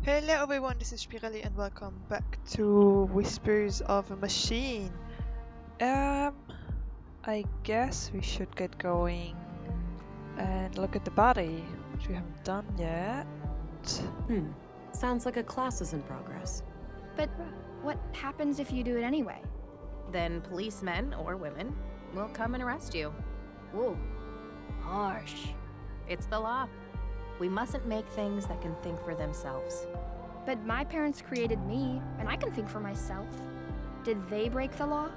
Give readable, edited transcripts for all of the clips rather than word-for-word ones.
Hello everyone, this is Spirelli and welcome back to Whispers of a Machine. I guess we should get going and look at the body, which we haven't done yet. Sounds like a class is in progress. But what happens if you do it anyway? Then policemen or women will come and arrest you. Whoa, harsh. It's the law. We mustn't make things that can think for themselves. But my parents created me, and I can think for myself. Did they break the law?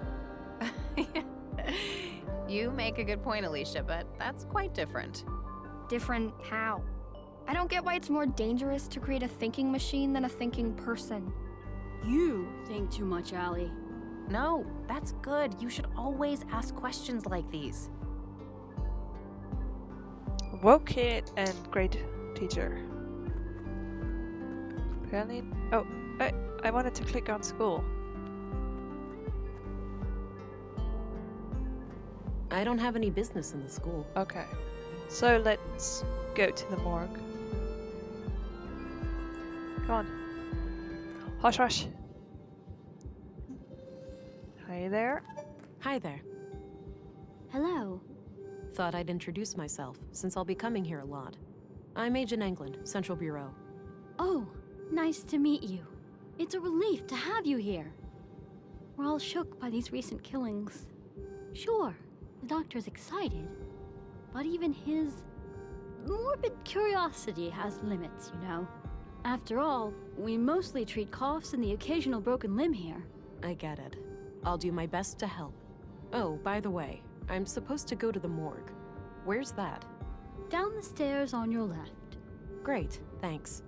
You make a good point, Alicia, but that's quite different. Different how? I don't get why it's more dangerous to create a thinking machine than a thinking person. You think too much, Allie. No, that's good. You should always ask questions like these. Woke kid and great teacher. Apparently, I wanted to click on school. I don't have any business in the school. Okay, so let's go to the morgue. Come on. Hush, hush. Hi there. Hi there. Hello. Thought I'd introduce myself, since I'll be coming here a lot. I'm Agent England, Central Bureau. Oh, nice to meet you. It's a relief to have you here. We're all shook by these recent killings. Sure, the doctor's excited, but even his morbid curiosity has limits, you know. After all, we mostly treat coughs and the occasional broken limb here. I get it. I'll do my best to help. Oh, by the way, I'm supposed to go to the morgue. Where's that? Down the stairs on your left. Great, thanks.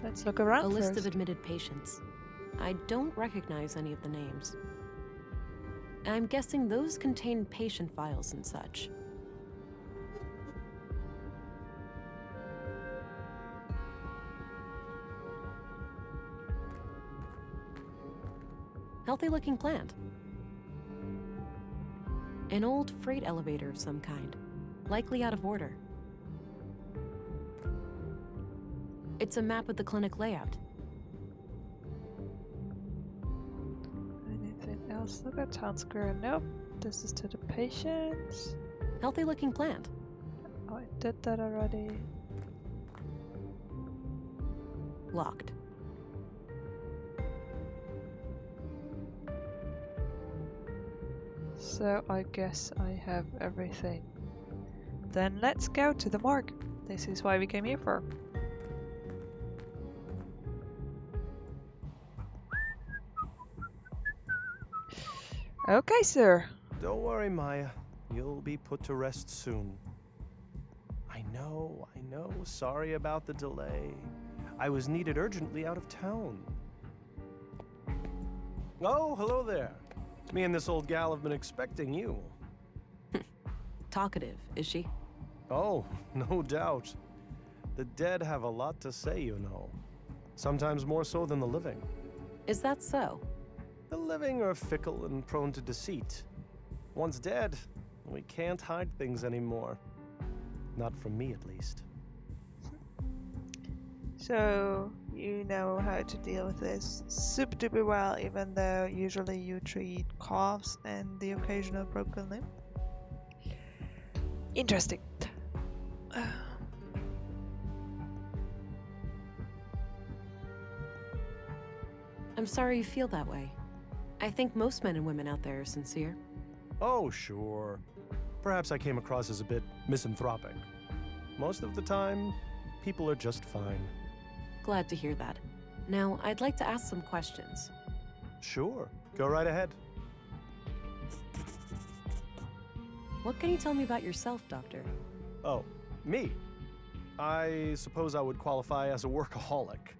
Let's look around A list first. of admitted patients. I don't recognize any of the names. I'm guessing those contain patient files and such. Healthy-looking plant. An old freight elevator of some kind, likely out of order. It's a map of the clinic layout. Anything else? Look at town square. Nope. This is to the patients. Healthy-looking plant. Oh, I did that already. Locked. So I guess I have everything. Then let's go to the morgue. This is why we came here for. Okay, sir. Don't worry, Maya. You'll be put to rest soon. I know. Sorry about the delay. I was needed urgently out of town. Oh, hello there. Me and this old gal have been expecting you. Talkative, is she? Oh, no doubt. The dead have a lot to say, you know. Sometimes more so than the living. Is that so? The living are fickle and prone to deceit. Once dead, we can't hide things anymore. Not from me, at least. So you know how to deal with this super duper well, even though usually you treat coughs and the occasional broken limb. Interesting. I'm sorry you feel that way. I think most men and women out there are sincere. Oh, sure. Perhaps I came across as a bit misanthropic. Most of the time, people are just fine. Glad to hear that. Now, I'd like to ask some questions. Sure, go right ahead. What can you tell me about yourself, Doctor? Oh, me? I suppose I would qualify as a workaholic.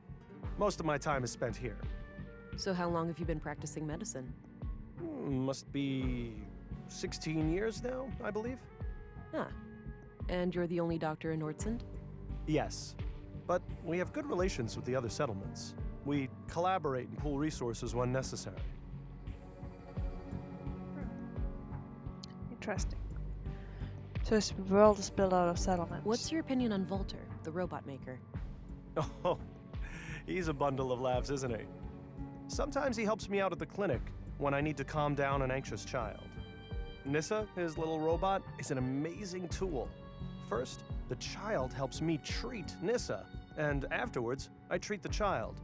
Most of my time is spent here. So how long have you been practicing medicine? Must be 16 years now, I believe. Ah. And you're the only doctor in Nordsund? Yes, but we have good relations with the other settlements. We collaborate and pool resources when necessary. Interesting. So this world is built out of settlements. What's your opinion on Volter, the robot maker? Oh, he's a bundle of laughs, isn't he? Sometimes he helps me out at the clinic when I need to calm down an anxious child. Nissa, his little robot, is an amazing tool. First, the child helps me treat Nissa, and afterwards, I treat the child.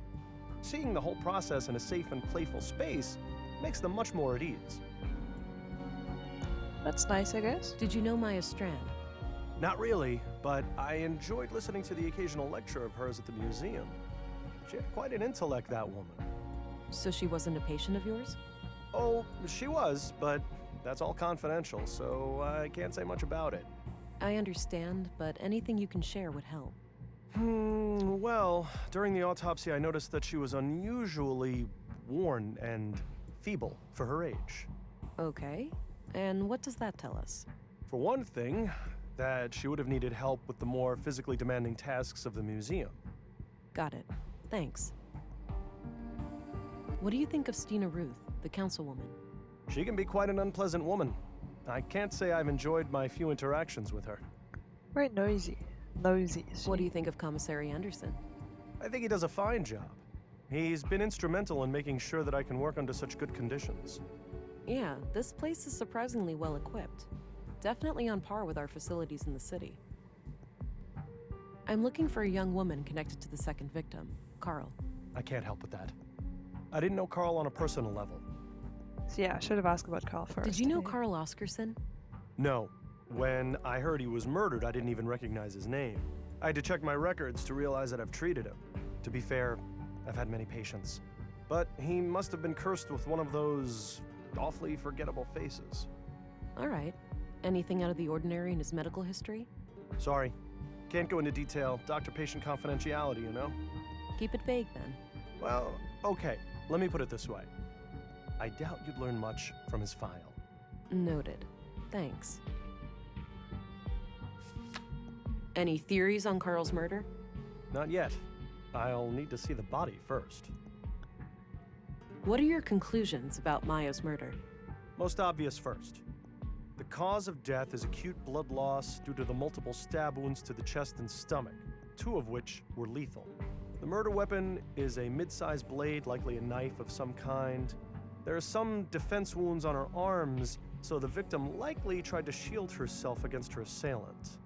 Seeing the whole process in a safe and playful space makes them much more at ease. That's nice, I guess. Did you know Maya Strand? Not really, but I enjoyed listening to the occasional lecture of hers at the museum. She had quite an intellect, that woman. So she wasn't a patient of yours? Oh, she was, but that's all confidential, so I can't say much about it. I understand, but anything you can share would help. Well, during the autopsy, I noticed that she was unusually worn and feeble for her age. Okay. And what does that tell us? For one thing, that she would have needed help with the more physically demanding tasks of the museum. Got it. Thanks. What do you think of Stina Ruth, the councilwoman? She can be quite an unpleasant woman. I can't say I've enjoyed my few interactions with her. Very noisy. Nosy. What do you think of Commissary Anderson? I think he does a fine job. He's been instrumental in making sure that I can work under such good conditions. Yeah, this place is surprisingly well equipped. Definitely on par with our facilities in the city. I'm looking for a young woman connected to the second victim, Carl. I can't help with that. I didn't know Carl on a personal level. So yeah, I should have asked about Carl first. Did you know eh? Carl Oscarson? No. When I heard he was murdered, I didn't even recognize his name. I had to check my records to realize that I've treated him. To be fair, I've had many patients. But he must have been cursed with one of those awfully forgettable faces. All right. Anything out of the ordinary in his medical history? Sorry. Can't go into detail. Doctor-patient confidentiality, you know? Keep it vague, then. Well, okay. Let me put it this way. I doubt you'd learn much from his file. Noted. Thanks. Any theories on Carl's murder? Not yet. I'll need to see the body first. What are your conclusions about Maya's murder? Most obvious first. The cause of death is acute blood loss due to the multiple stab wounds to the chest and stomach, 2 of which were lethal. The murder weapon is a mid-sized blade, likely a knife of some kind. There are some defense wounds on her arms, so the victim likely tried to shield herself against her assailant.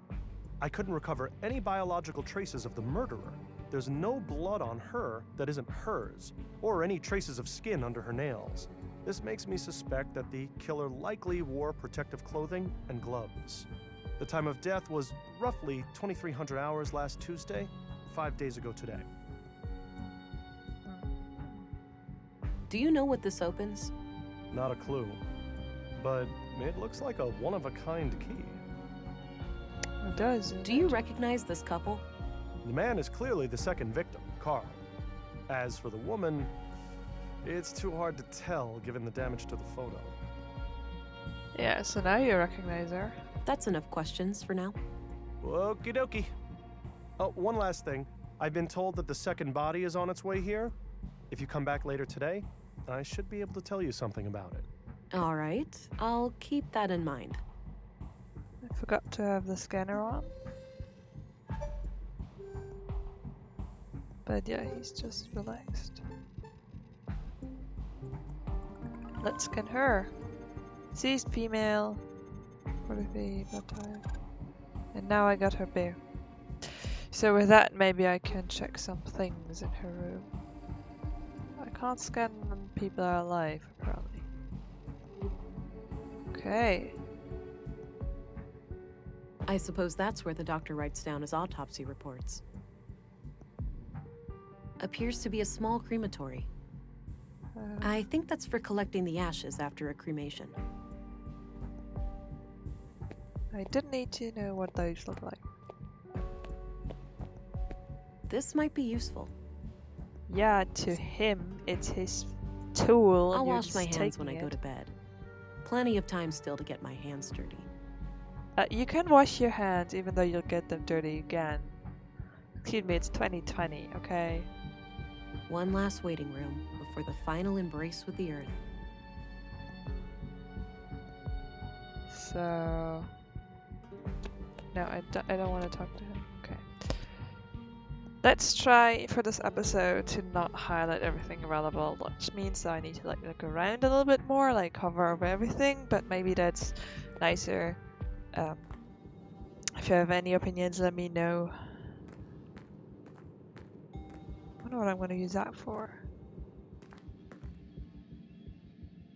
I couldn't recover any biological traces of the murderer. There's no blood on her that isn't hers, or any traces of skin under her nails. This makes me suspect that the killer likely wore protective clothing and gloves. The time of death was roughly 2300 hours last Tuesday, 5 days ago today. Do you know what this opens? Not a clue, but it looks like a one-of-a-kind key. It does. Do you recognize this couple? The man is clearly the second victim, Carl. As for the woman, it's too hard to tell given the damage to the photo. Yeah, so now you recognize her. That's enough questions for now. Okie dokie. Oh, one last thing. I've been told that the second body is on its way here. If you come back later today, I should be able to tell you something about it. All right. I'll keep that in mind. I forgot to have the scanner on. But yeah, he's just relaxed. Let's scan her. Seized female. 43 blood type. And now I got her bear. So with that, maybe I can check some things in her room. I can't scan when people are alive, apparently. Okay. I suppose that's where the doctor writes down his autopsy reports. Appears to be a small crematory. I think that's for collecting the ashes after a cremation. I didn't need to know what those look like. This might be useful. Yeah, to him, it's his tool. I'll and you're wash my just hands when I taking go it. to bed. Plenty of time still to get my hands dirty. You can wash your hands even though you'll get them dirty again. Excuse me, it's 2020, okay? One last waiting room before the final embrace with the earth. So... no, I don't want to talk to him. Okay. Let's try for this episode to not highlight everything available, which means that I need to like look around a little bit more, like hover over everything, but maybe that's nicer. If you have any opinions, let me know. I wonder what I'm going to use that for.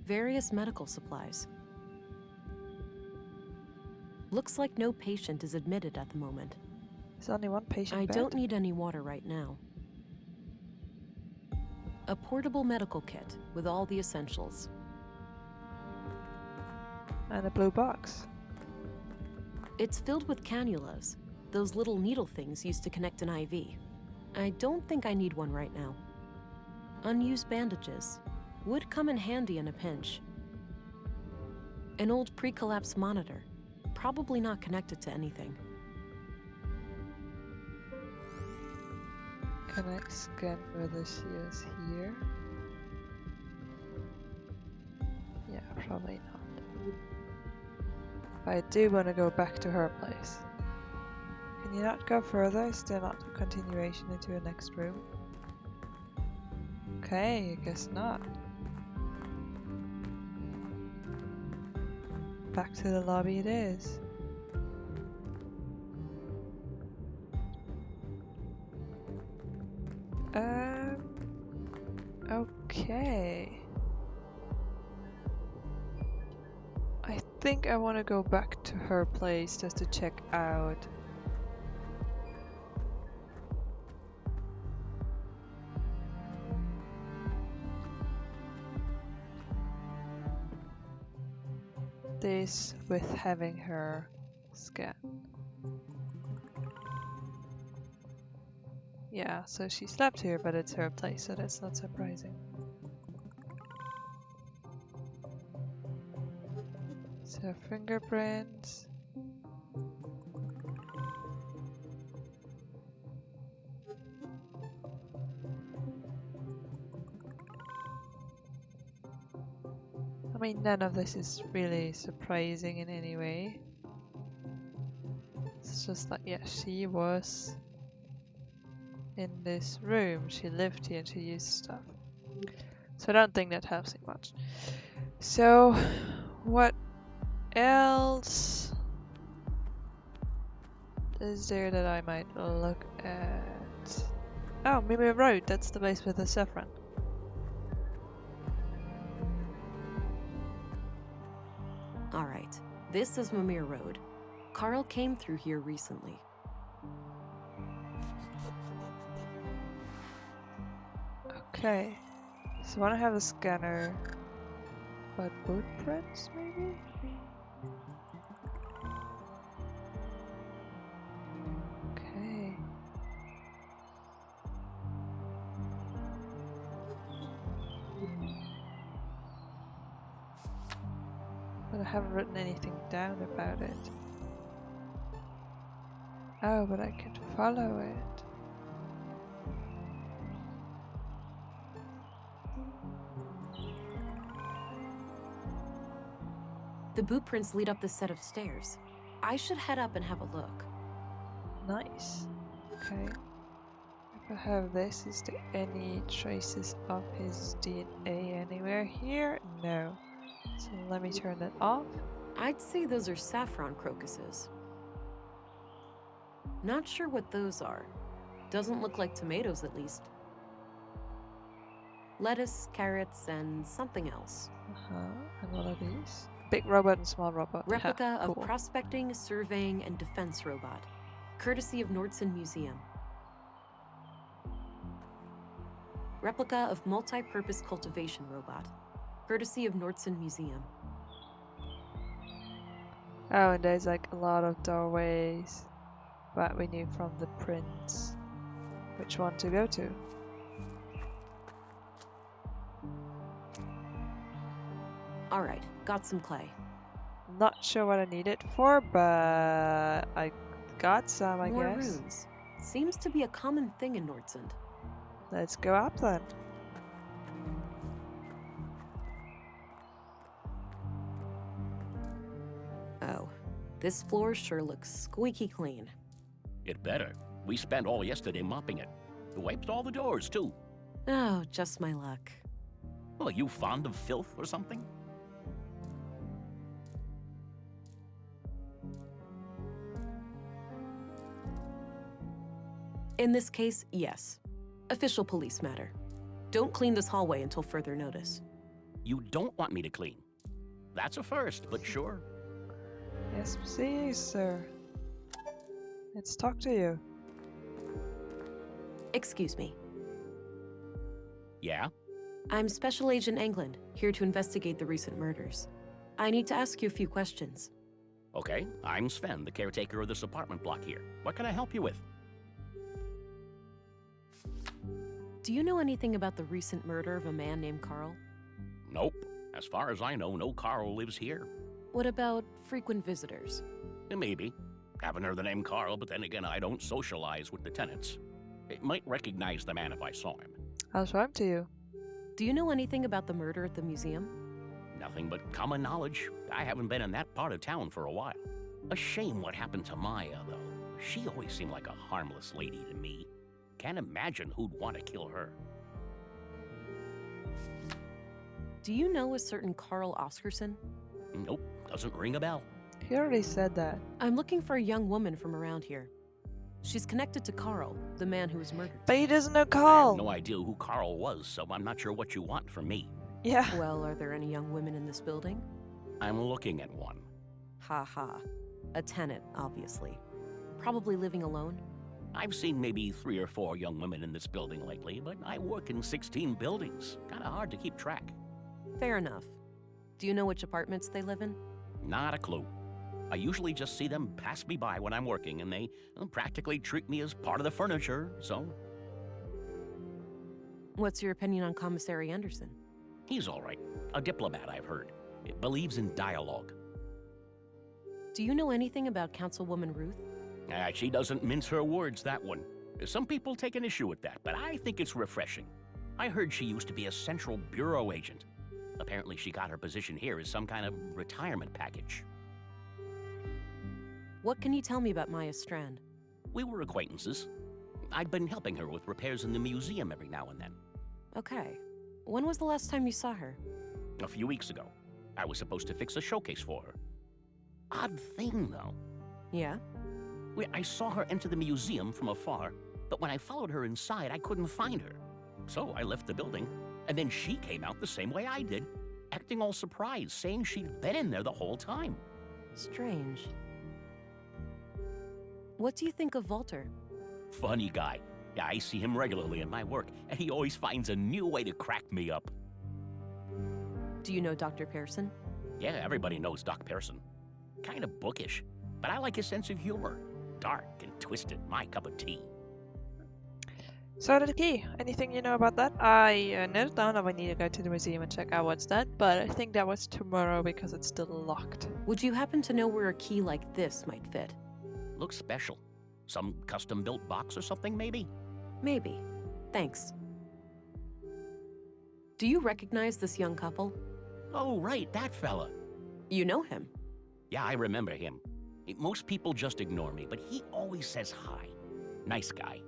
Various medical supplies. Looks like no patient is admitted at the moment. There's only one patient I bed. don't need any water right now. A portable medical kit with all the essentials. And a blue box. It's filled with cannulas, those little needle things used to connect an IV. I don't think I need one right now. Unused bandages would come in handy in a pinch. An old pre-collapse monitor, probably not connected to anything. Can I scan whether she is here? Yeah, probably not. But I do want to go back to her place. Can you not go further? Is there not a continuation into the next room? Okay, I guess not. Back to the lobby it is. Okay. I think I want to go back to her place just to check out. This with having her scan. Yeah, so she slept here, but it's her place, so that's not surprising. So fingerprints. I mean, none of this is really surprising in any way. It's just like, yeah, she was in this room, she lived here and she used stuff. So I don't think that helps me much. So, what else is there that I might look at? Oh, Mimir Road, that's the place with the saffron. Alright, this is Mimir Road. Carl came through here recently. Okay, so I want to have a scanner, but boot prints maybe? Okay. But I haven't written anything down about it. Oh, but I can follow it. The boot prints lead up this set of stairs. I should head up and have a look. Nice. Okay. If I have this, is there any traces of his DNA anywhere here? No. So let me turn that off. I'd say those are saffron crocuses. Not sure what those are. Doesn't look like tomatoes, at least. Lettuce, carrots, and something else. And what are these? Big robot and small robot. Replica Ha, of cool. prospecting, surveying, and defense robot. Courtesy of Nordson Museum. Replica of multi-purpose cultivation robot. Courtesy of Nordson Museum. Oh, and there's like a lot of doorways. But we knew from the prints which one to go to. Alright, got some clay. Not sure what I need it for, but I got some, I More guess. runes. Seems to be a common thing in Nordsund. Let's go up then. Oh, This floor sure looks squeaky clean. It better. We spent all yesterday mopping it. Wiped all the doors, too. Oh, just my luck. Well, are you fond of filth or something? In this case, yes. Official police matter. Don't clean this hallway until further notice. You don't want me to clean. That's a first, but sure. Yes, please, sir. Let's talk to you. Excuse me. Yeah? I'm Special Agent England, here to investigate the recent murders. I need to ask you a few questions. Okay, I'm Sven, the caretaker of this apartment block here. What can I help you with? Do you know anything about the recent murder of a man named Carl? Nope. As far as I know, no Carl lives here. What about frequent visitors? Maybe. Haven't heard the name Carl, but then again, I don't socialize with the tenants. I might recognize the man if I saw him. I'll show him to you. Do you know anything about the murder at the museum? Nothing but common knowledge. I haven't been in that part of town for a while. A shame what happened to Maya, though. She always seemed like a harmless lady to me. Can't imagine who'd want to kill her. Do you know a certain Carl Oscarson? Nope, doesn't ring a bell. He already said that. I'm looking for a young woman from around here. She's connected to Carl, the man who was murdered. But he doesn't know I Carl. have no idea who Carl was, so I'm not sure what you want from me. Yeah. Well, are there any young women in this building? I'm looking at one. Ha ha. A tenant, obviously. Probably living alone. I've seen maybe 3 or 4 young women in this building lately, but I work in 16 buildings. Kinda hard to keep track. Fair enough. Do you know which apartments they live in? Not a clue. I usually just see them pass me by when I'm working, and they practically treat me as part of the furniture, so What's your opinion on Commissary Anderson? he's all right. A diplomat, I've heard. It believes in dialogue. Do you know anything about Councilwoman Ruth? She doesn't mince her words, that one. Some people take an issue with that, but I think it's refreshing. I heard she used to be a Central Bureau agent. Apparently she got her position here as some kind of retirement package. What can you tell me about Maya Strand? We were acquaintances. I'd been helping her with repairs in the museum every now and then. Okay. When was the last time you saw her? A few weeks ago. I was supposed to fix a showcase for her. Odd thing, though. Yeah? I saw her enter the museum from afar, but when I followed her inside, I couldn't find her. So I left the building, and then she came out the same way I did, acting all surprised, saying she'd been in there the whole time. Strange. What do you think of Walter? Funny guy. Yeah, I see him regularly in my work, and he always finds a new way to crack me up. Do you know Dr. Pearson? Yeah, everybody knows Doc Pearson. Kind of bookish, but I like his sense of humor. Dark and twisted, my cup of tea. So the key. Anything you know about that? I noted down that we need to go to the museum and check out what's that, but I think that was tomorrow because it's still locked. Would you happen to know where a key like this might fit? Looks special. Some custom-built box or something, maybe? Maybe. Thanks. Do you recognize this young couple? Oh, right, that fella. You know him. Yeah, I remember him. Most people just ignore me, but he always says hi. Nice guy.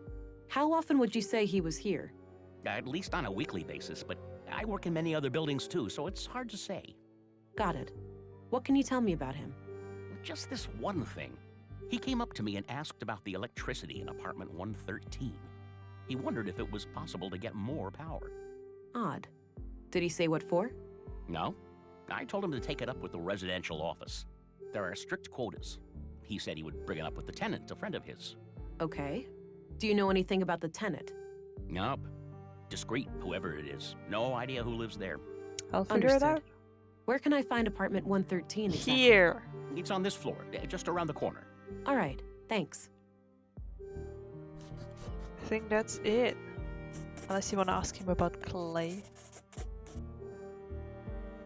How often would you say he was here? At least on a weekly basis, but I work in many other buildings too, so it's hard to say. Got it. What can you tell me about him? Just this one thing. He came up to me and asked about the electricity in apartment 113. He wondered if it was possible to get more power. Odd. Did he say what for? No. I told him to take it up with the residential office. There are strict quotas. He said he would bring it up with the tenant, a friend of his. Okay. Do you know anything about the tenant? Nope. Discreet, whoever it is. No idea who lives there. I'll figure it out. Where can I find apartment 113 exactly? Here. It's on this floor, just around the corner. All right. Thanks. I think that's it. Unless you want to ask him about Clay.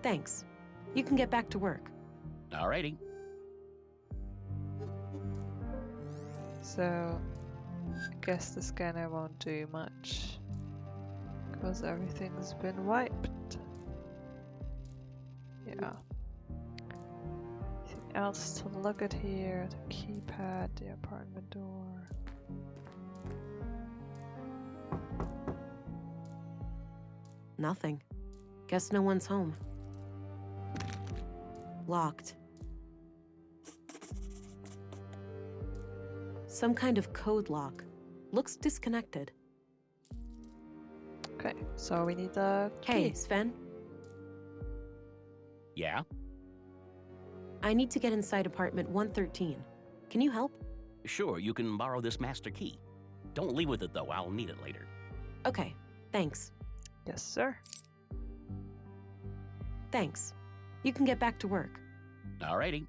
Thanks. You can get back to work. Alrighty. So, I guess the scanner won't do much. Because everything's been wiped. Yeah. else to look at here? The keypad, the apartment door. Nothing. Guess no one's home. Locked. Some kind of code lock. Looks disconnected. Okay, so we need the Hey, key. Sven. Yeah? I need to get inside apartment 113. Can you help? Sure, you can borrow this master key. Don't leave with it, though. I'll need it later. Okay, thanks. Yes, sir. Thanks. You can get back to work. Alrighty.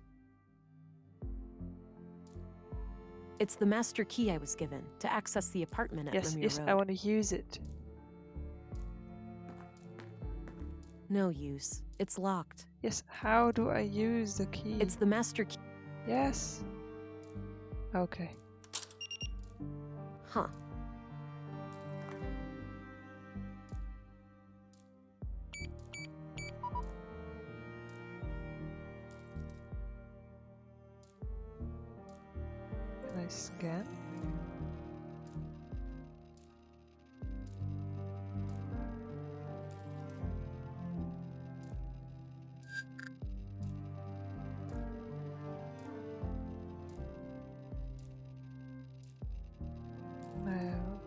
It's the master key I was given to access the apartment at Yes, Lemire yes, Road. I want to use it. No use. It's locked. Yes, how do I use the key? It's the master key. Yes. Okay. Huh. Can I scan? No.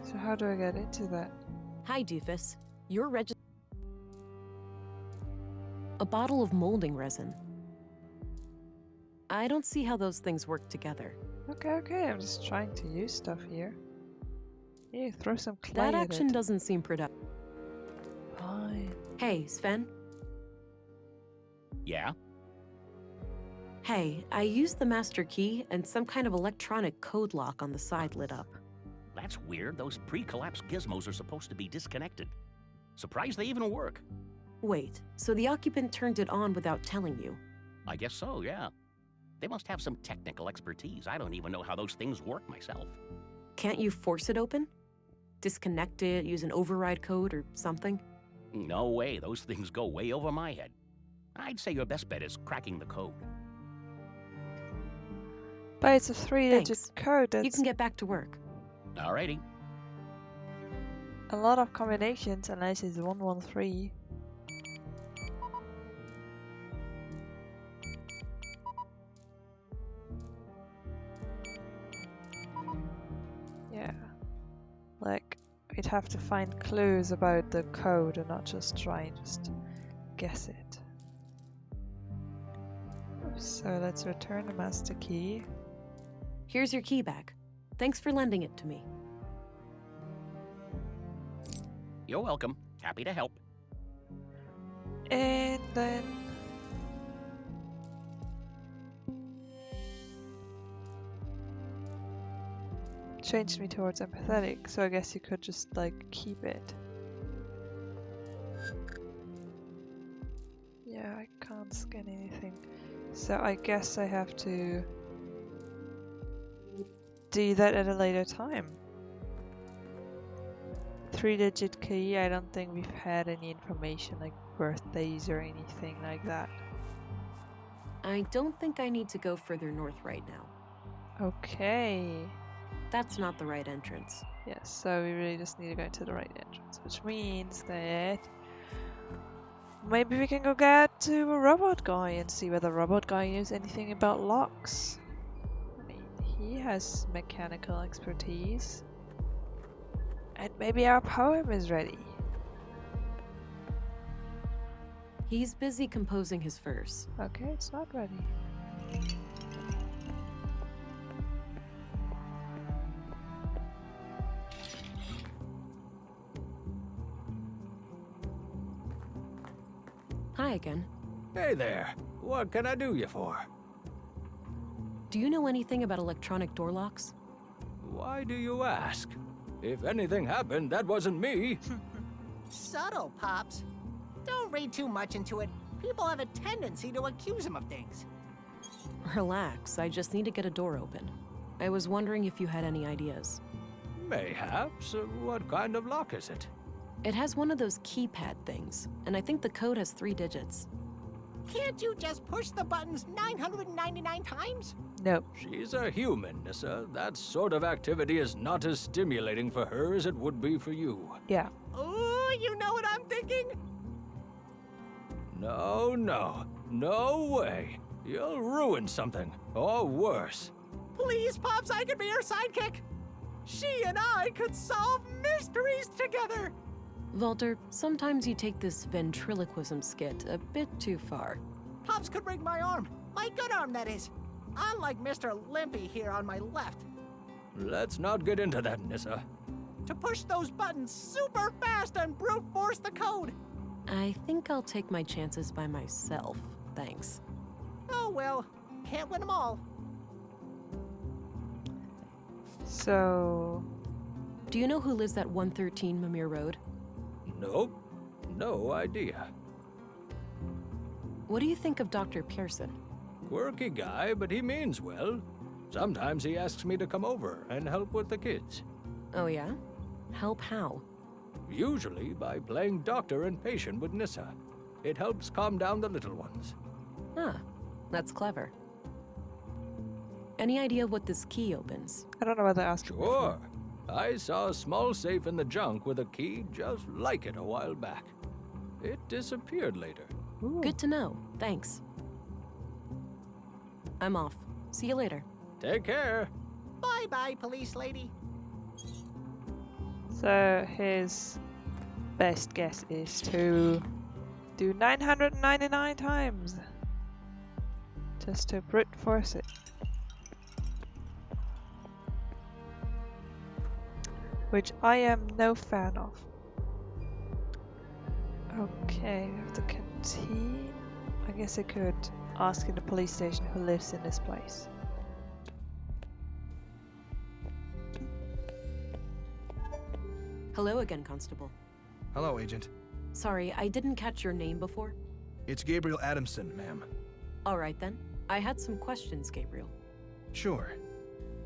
So how do I get into that? Hi, doofus. You're registered. A bottle of molding resin. I don't see how those things work together. Okay, I'm just trying to use stuff here. Yeah, throw some clay That at action it. doesn't seem productive. Fine. Hey, Sven. Yeah? Hey, I used the master key and some kind of electronic code lock on the side lit up. That's weird. Those pre-collapse gizmos are supposed to be disconnected. Surprised they even work. Wait, so the occupant turned it on without telling you? I guess so, yeah. They must have some technical expertise. I don't even know how those things work myself. Can't you force it open? Disconnect it, use an override code or something? No way. Those things go way over my head. I'd say your best bet is cracking the code. But it's a 3-digit Thanks. code. That's You can get back to work. Alrighty. a lot of combinations unless it's 113. Yeah. Like, we'd have to find clues about the code and not just try and just guess it. So let's return the master key. Here's your key back. Thanks for lending it to me. You're welcome. Happy to help. And then changed me towards empathetic, so I guess you could just like keep it. Yeah, I can't scan anything. So I guess I have to do that at a later time. 3-digit key, I don't think we've had any information like birthdays or anything like that. I don't think I need to go further north right now. Okay. That's not the right entrance. Yes, so we really just need to go to the right entrance, which means that maybe we can go get to a robot guy and see whether robot guy knows anything about locks. I mean, he has mechanical expertise. And maybe our poem is ready. He's busy composing his verse. Okay, it's not ready. Hi again. Hey there. What can I do you for? Do you know anything about electronic door locks? Why do you ask? If anything happened, that wasn't me. Subtle, Pops. Don't read too much into it. People have a tendency to accuse him of things. Relax, I just need to get a door open. I was wondering if you had any ideas. Mayhaps. What kind of lock is it? It has one of those keypad things, and I think the code has 3 digits. Can't you just push the buttons 999 times? No. She's a human, Nissa. That sort of activity is not as stimulating for her as it would be for you. Yeah. Oh, you know what I'm thinking? No, no. No way. You'll ruin something, or worse. Please, Pops, I could be her sidekick. She and I could solve mysteries together. Walter, sometimes you take this ventriloquism skit a bit too far. Pops could rig my arm. My good arm, that is. Unlike Mr. Limpy here on my left. Let's not get into that, Nissa. To push those buttons super fast and brute force the code. I think I'll take my chances by myself, thanks. Oh well, can't win them all. So... Do you know who lives at 113 Mimir Road? Nope. No idea. What do you think of Dr. Pearson? Quirky guy, but he means well. Sometimes he asks me to come over and help with the kids. Oh yeah? Help how? Usually by playing doctor and patient with Nissa. It helps calm down the little ones. Ah, that's clever. Any idea what this key opens? I don't know whether to ask. Sure. I saw a small safe in the junk with a key just like it a while back. It disappeared later. Ooh. Good to know. Thanks. I'm off. See you later. Take care. Bye-bye, police lady. So his best guess is to do 999 times. Just to brute force it. Which I am no fan of. Okay, we have the canteen. I guess I could ask in the police station who lives in this place. Hello again, Constable. Hello, Agent. Sorry, I didn't catch your name before. It's Gabriel Adamson, ma'am. All right then. I had some questions, Gabriel. Sure.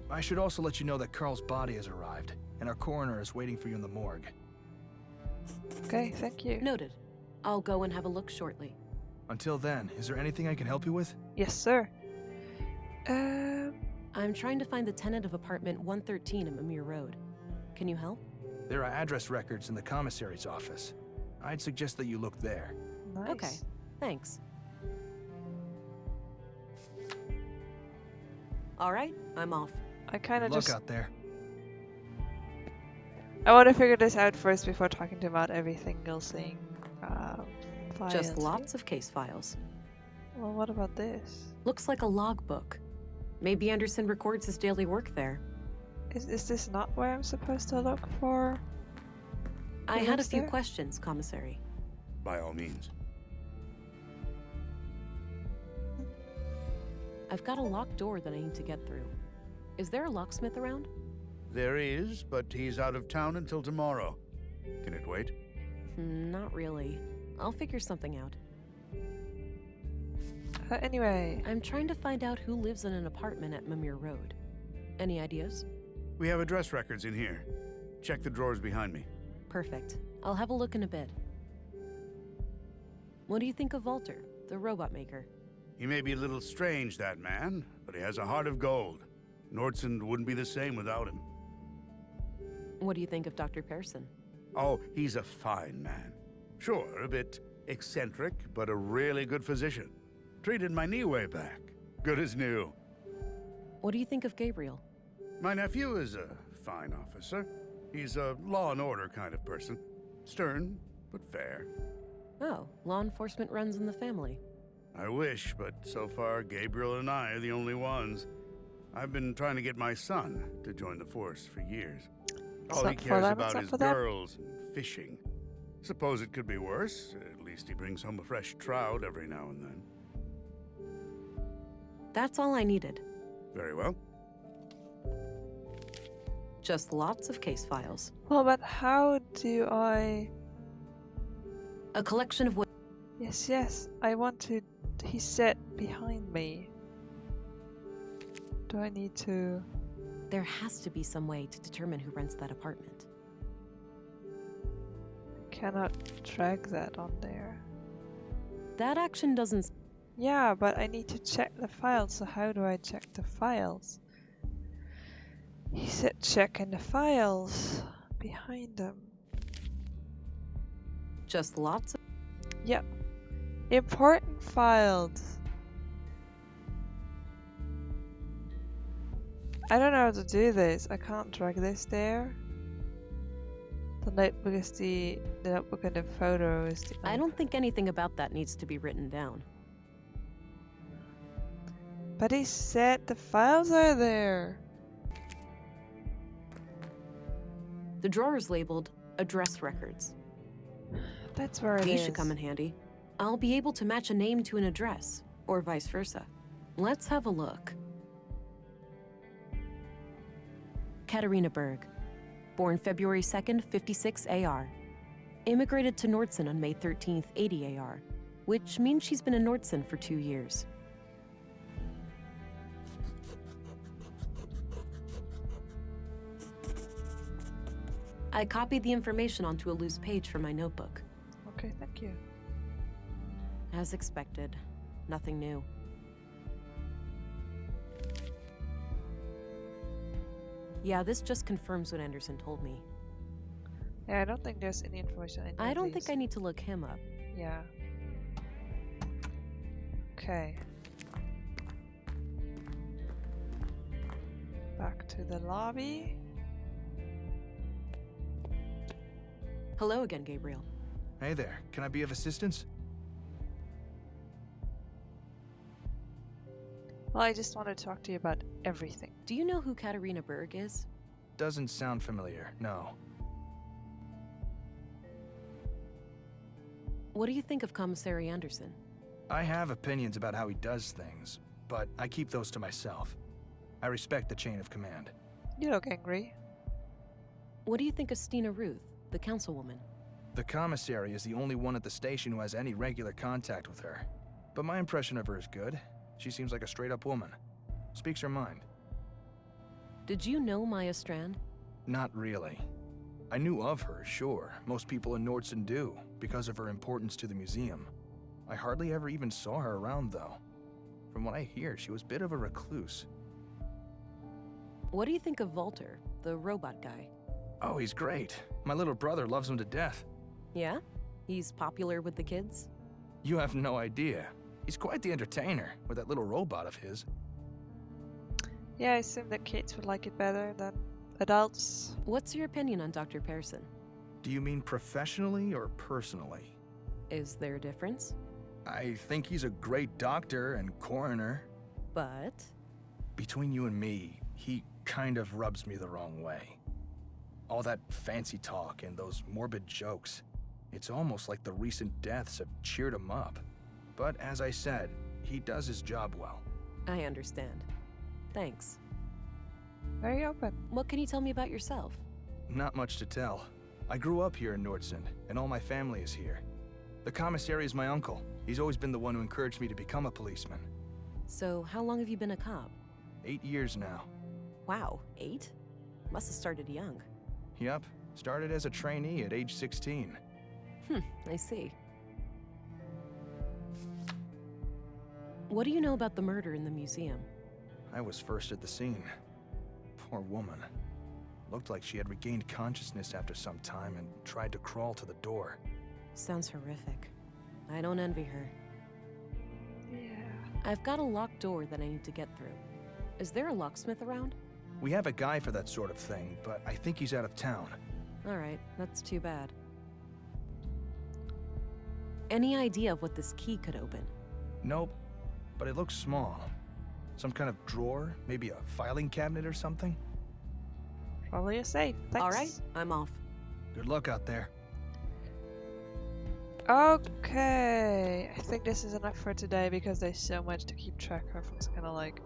I should also let you know that Carl's body has arrived, and our coroner is waiting for you in the morgue. Okay, thank you. Noted. I'll go and have a look shortly. Until then, is there anything I can help you with? Yes, sir. I'm trying to find the tenant of apartment 113 in Mimir Road. Can you help? There are address records in the commissary's office. I'd suggest that you look there. Nice. Okay, thanks. All right, I'm off. I kind of Good luck just... out there. I want to figure this out first before talking to him about every single thing. Files. Just lots of case files. Well, what about this? Looks like a logbook. Maybe Anderson records his daily work there. Is this not where I'm supposed to look for? I Who had a lives few there? questions, Commissary. By all means. I've got a locked door that I need to get through. Is there a locksmith around? There is, but he's out of town until tomorrow. Can it wait? Not really. I'll figure something out. Anyway, I'm trying to find out who lives in an apartment at Mimir Road. Any ideas? We have address records in here. Check the drawers behind me. Perfect. I'll have a look in a bit. What do you think of Walter, the robot maker? He may be a little strange, that man, but he has a heart of gold. Nordson wouldn't be the same without him. What do you think of Dr. Pearson? Oh, he's a fine man. Sure, a bit eccentric, but a really good physician. Treated my knee way back. Good as new. What do you think of Gabriel? My nephew is a fine officer. He's a law and order kind of person. Stern, but fair. Oh, law enforcement runs in the family. I wish, but so far Gabriel and I are the only ones. I've been trying to get my son to join the force for years. All he cares about is girls and fishing. Suppose it could be worse. At least he brings home a fresh trout every now and then. That's all I needed. Very well. Just lots of case files. well, but how do I... A collection of what? Yes, I want to... He said behind me. Do I need to... There has to be some way to determine who rents that apartment. cannot drag that on there. That action doesn't... Yeah, but I need to check the files, so how do I check the files? He said check in the files behind them. Just lots of... Yep. Important files. I don't know how to do this. I can't drag this there. The notebook is the notebook and the photo is the... I don't think anything about that needs to be written down. But he said the files are there. The drawer is labeled Address Records. That's where it is. These should come in handy. I'll be able to match a name to an address, or vice versa. Let's have a look. Katarina Berg. Born February 2nd, 56 AR. Immigrated to Nordson on May 13th, 80 AR, which means she's been in Nordson for 2 years. I copied the information onto a loose page from my notebook. Okay, thank you. As expected, nothing new. Yeah, this just confirms what Anderson told me. Yeah, I don't think there's any information. I don't think I need to look him up. Yeah. Okay. Back to the lobby. Hello again, Gabriel. Hey there, can I be of assistance? Well, I just want to talk to you about everything. Do you know who Katarina Berg is? Doesn't sound familiar, no. What do you think of Commissary Anderson? I have opinions about how he does things, but I keep those to myself. I respect the chain of command. You look angry. What do you think of Stina Ruth, the councilwoman? The commissary is the only one at the station who has any regular contact with her. But my impression of her is good. She seems like a straight-up woman. Speaks her mind. Did you know Maya Strand? Not really. I knew of her, sure. Most people in Nordson do, because of her importance to the museum. I hardly ever even saw her around, though. From what I hear, she was a bit of a recluse. What do you think of Walter, the robot guy? Oh, he's great. My little brother loves him to death. Yeah? He's popular with the kids? You have no idea. He's quite the entertainer with that little robot of his. Yeah, I assume that kids would like it better than adults. What's your opinion on Dr. Pearson? Do you mean professionally or personally? Is there a difference? I think he's a great doctor and coroner. But? Between you and me, he kind of rubs me the wrong way. All that fancy talk and those morbid jokes. It's almost like the recent deaths have cheered him up. But as I said, he does his job well. I understand. Thanks. Very open. What can you tell me about yourself? Not much to tell. I grew up here in Nordson, and all my family is here. The commissary is my uncle. He's always been the one who encouraged me to become a policeman. So, how long have you been a cop? 8 years now. Wow, 8? Must have started young. Yep, started as a trainee at age 16. I see. What do you know about the murder in the museum? I was first at the scene. Poor woman. Looked like she had regained consciousness after some time and tried to crawl to the door. Sounds horrific. I don't envy her. Yeah. I've got a locked door that I need to get through. Is there a locksmith around? We have a guy for that sort of thing, but I think he's out of town. Alright, that's too bad. Any idea of what this key could open? Nope, but it looks small. Some kind of drawer, maybe a filing cabinet or something? Probably a safe. Thanks. Alright, I'm off. Good luck out there. Okay. I think this is enough for today because there's so much to keep track of. It's kind of like,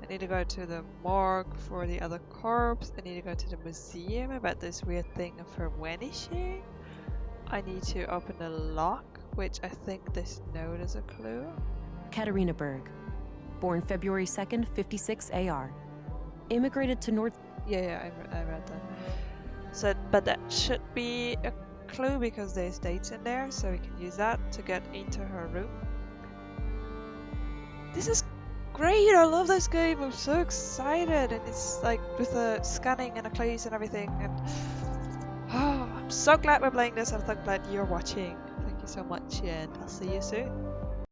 I need to go to the morgue for the other corpse. I need to go to the museum about this weird thing of her vanishing. I need to open the lock, which I think this note is a clue. Katarina Berg. Born February 2nd, 56 AR. Immigrated to North... Yeah, I read that. So, but that should be a clue because there's dates in there, so we can use that to get into her room. This is great! I love this game. I'm so excited, and it's like with the scanning and the clues and everything. And I'm so glad we're playing this. I'm so glad you're watching. Thank you so much, and I'll see you soon.